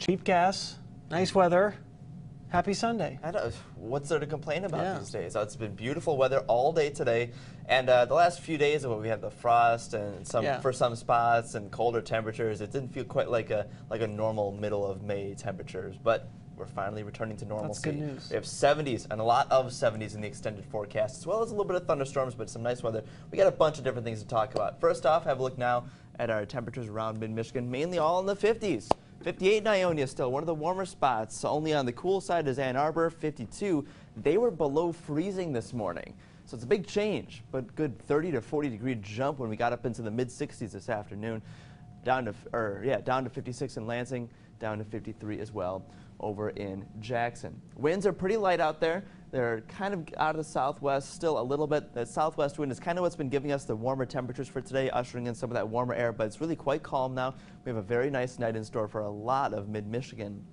Cheap gas, nice weather. Happy Sunday. What's there to complain about these days? It's been beautiful weather all day today, and the last few days we had the frost and for some spots and colder temperatures. It didn't feel quite like a normal middle of May temperatures, but we're finally returning to normalcy. That's good news. We have 70s and a lot of 70s in the extended forecast, as well as a little bit of thunderstorms, but some nice weather. We got a bunch of different things to talk about. First off, have a look now at our temperatures around mid-Michigan, mainly all in the 50s. 58 in Ionia still, one of the warmer spots. Only on the cool side is Ann Arbor, 52. They were below freezing this morning. So it's a big change, but good 30 to 40 degree jump when we got up into the mid-60s this afternoon. Down to 56 in Lansing, down to 53 as well over in Jackson. Winds are pretty light out there. They're kind of out of the southwest still a little bit. The southwest wind is kind of what's been giving us the warmer temperatures for today, ushering in some of that warmer air, but it's really quite calm now. We have a very nice night in store for a lot of mid-Michigan,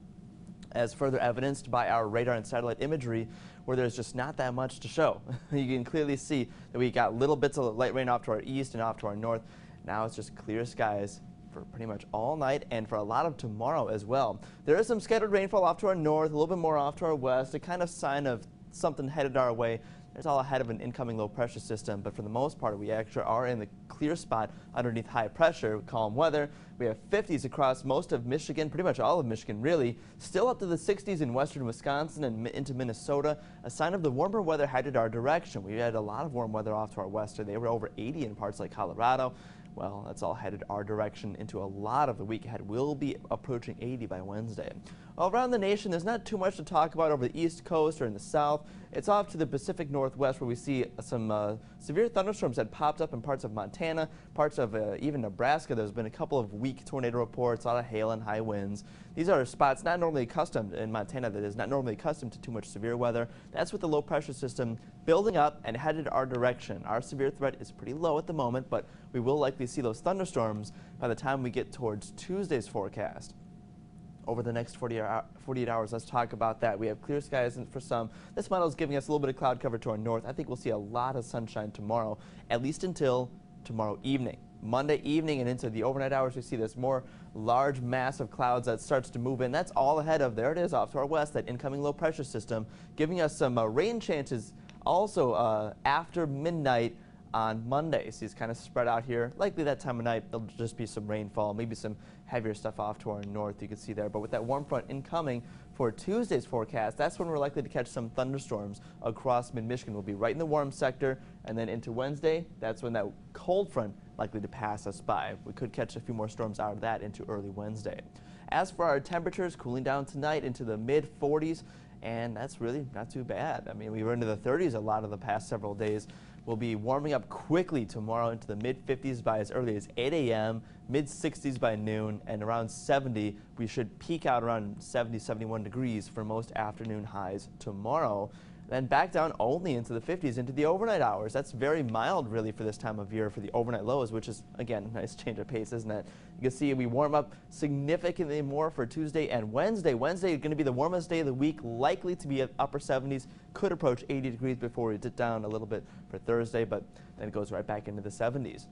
as further evidenced by our radar and satellite imagery, where there's just not that much to show. You can clearly see that we got little bits of light rain off to our east and off to our north. Now it's just clear skies for pretty much all night and for a lot of tomorrow as well. There is some scattered rainfall off to our north, a little bit more off to our west, a kind of sign of something headed our way. There's all ahead of an incoming low pressure system, but for the most part, we actually are in the clear spot underneath high pressure, calm weather. We have 50s across most of Michigan, pretty much all of Michigan really, still up to the 60s in western Wisconsin and into Minnesota, a sign of the warmer weather headed our direction. We had a lot of warm weather off to our west, they were over 80 in parts like Colorado. Well, that's all headed our direction into a lot of the week ahead. We'll be approaching 80 by Wednesday. Around the nation, there's not too much to talk about over the East Coast or in the South. It's off to the Pacific Northwest where we see some severe thunderstorms that popped up in parts of Montana, parts of even Nebraska. There's been a couple of weak tornado reports, a lot of hail and high winds. These are spots not normally accustomed in Montana, that is not normally accustomed to too much severe weather. That's with the low pressure system building up and headed our direction. Our severe threat is pretty low at the moment, but we will likely see those thunderstorms by the time we get towards Tuesday's forecast. Over the next 48 hours, let's talk about that. We have clear skies for some. This model is giving us a little bit of cloud cover to our north. I think we'll see a lot of sunshine tomorrow, at least until tomorrow evening. Monday evening and into the overnight hours, we see this more large mass of clouds that starts to move in. That's all ahead of, there it is, off to our west, that incoming low pressure system, giving us some rain chances also after midnight on Monday. So it's kind of spread out here. Likely that time of night, there'll just be some rainfall, maybe some heavier stuff off to our north, you can see there. But with that warm front incoming for Tuesday's forecast, that's when we're likely to catch some thunderstorms across mid-Michigan. We'll be right in the warm sector, and then into Wednesday, that's when that cold front likely to pass us by. We could catch a few more storms out of that into early Wednesday. As for our temperatures, cooling down tonight into the mid-40s, and that's really not too bad. I mean, we were into the 30s a lot of the past several days. We'll be warming up quickly tomorrow into the mid-50s by as early as 8 a.m., mid-60s by noon, and around 70. We should peak out around 70, 71 degrees for most afternoon highs tomorrow. Then back down only into the 50s into the overnight hours. That's very mild really for this time of year for the overnight lows, which is, again, a nice change of pace, isn't it? You can see we warm up significantly more for Tuesday and Wednesday. Wednesday is going to be the warmest day of the week, likely to be at upper 70s, could approach 80 degrees before we dip down a little bit for Thursday, but then it goes right back into the 70s.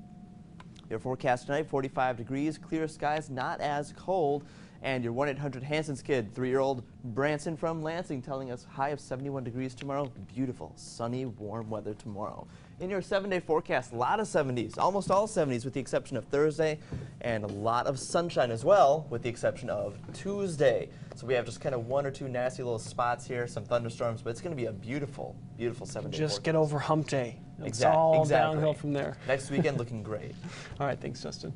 Your forecast tonight, 45 degrees, clear skies, not as cold. And your 1-800-Hanson's kid, 3-year-old Branson from Lansing, telling us high of 71 degrees tomorrow. Beautiful, sunny, warm weather tomorrow. In your 7-day forecast, a lot of 70s, almost all 70s with the exception of Thursday, and a lot of sunshine as well with the exception of Tuesday. So we have just kind of one or two nasty little spots here, some thunderstorms, but it's going to be a beautiful, beautiful 7-day forecast. Just get over hump day. It's all downhill from there. Next weekend looking great. All right, thanks, Dustin.